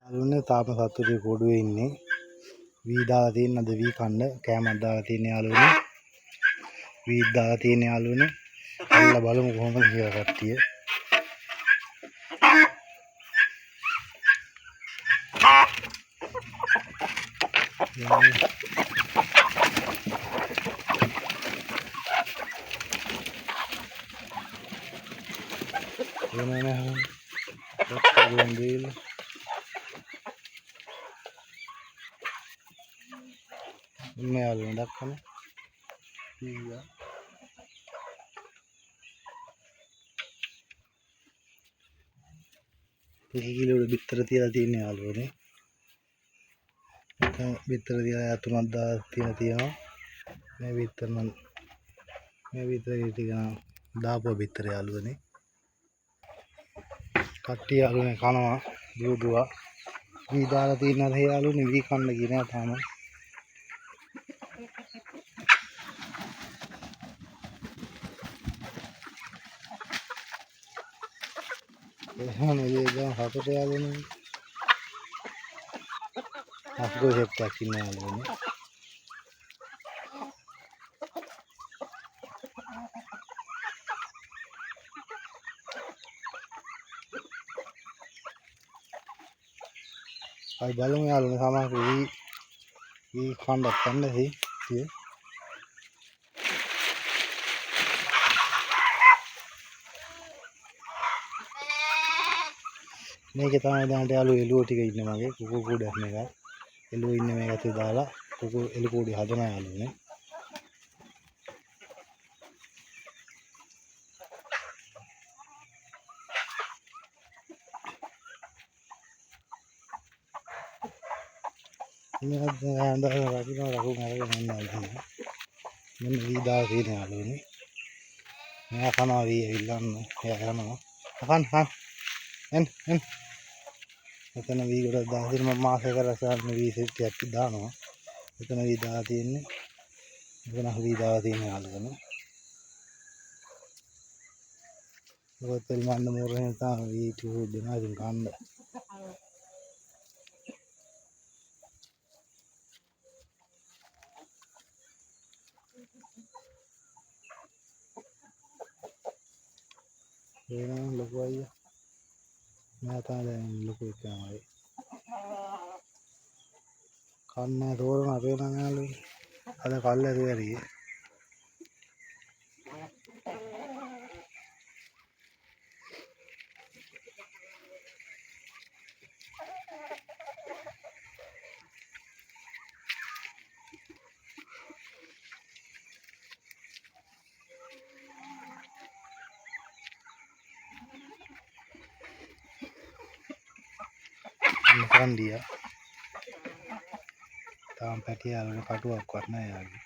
යාළුවනේ තාම සතුටේ කොඩුවේ ඉන්නේ. වී දාලා තියෙන අද වී කන්න කෑමක් දාලා තියෙන යාළුවනේ. වී දාලා තියෙන යාළුවනේ. අල්ල බලමු කොහොමද කියලා කට්ටිය. මේ යාළුවනේ දක්වන පීයා කිලෝ බිත්තර තියලා තියෙන යාළුවනේ. බිත්තර තියලා තුනක් දාලා තියෙනවා. මේ බිත්තර නම් මේ බිත්තර ටික දාපුව බිත්තර යාළුවනේ. කට්ටිය යාළුවනේ කනවා දුවදුවා. වී දාලා තියෙන අර යාළුවනේ වී කන්න ගියේ නෑ තාම. එහෙනම් එළිය හතට යාළුවනේ. අස්ගොයි හෙක්ටක් ඉන්න යාළුවනේ. අය බලමු යාළුවනේ සමහර වී කණ්ඩක් ගන්න හේ කිය. මේකේ තමයි දැනට යාළුවෝ එළුව ටික ඉන්නේ මගේ කුකු කූඩයක් මේක. එළුව ඉන්නේ මේක ඇතුලේ දාලා කුකු එළු කූඩේ හදන යාළුවනේ. මේක දැන් රකින්න රකුම් අරගෙන යනවා ඉතින්. මෙන්න වී දාලා තියෙන යාළුවනේ. මෙයා කනවා වී ඇවිල්ලන්න. එයා යනවා. එන් එතන වී ගොඩක් දාලා තියෙන මම මාසෙක රසන්න වී සෙට් එකක් දානවා. එතන වී දාලා තියෙන්නේ. එතන වී දාලා තියෙන යාළුවනේ. ඔය තෙල් මන්න මොරේ තාම වී ටික දෙනවා ඉතින් කන්න. එනවා ලොකු අයියා. මම තමයි ලොකු එකමයි. කන්න තෝරන අපේ නම් යාළුවනේ. අද කල්ල ඇරියේ. කන්දියා තාම පැටිය යාළුවනේ කටුවක්වත් නැහැ යාළුවනේ.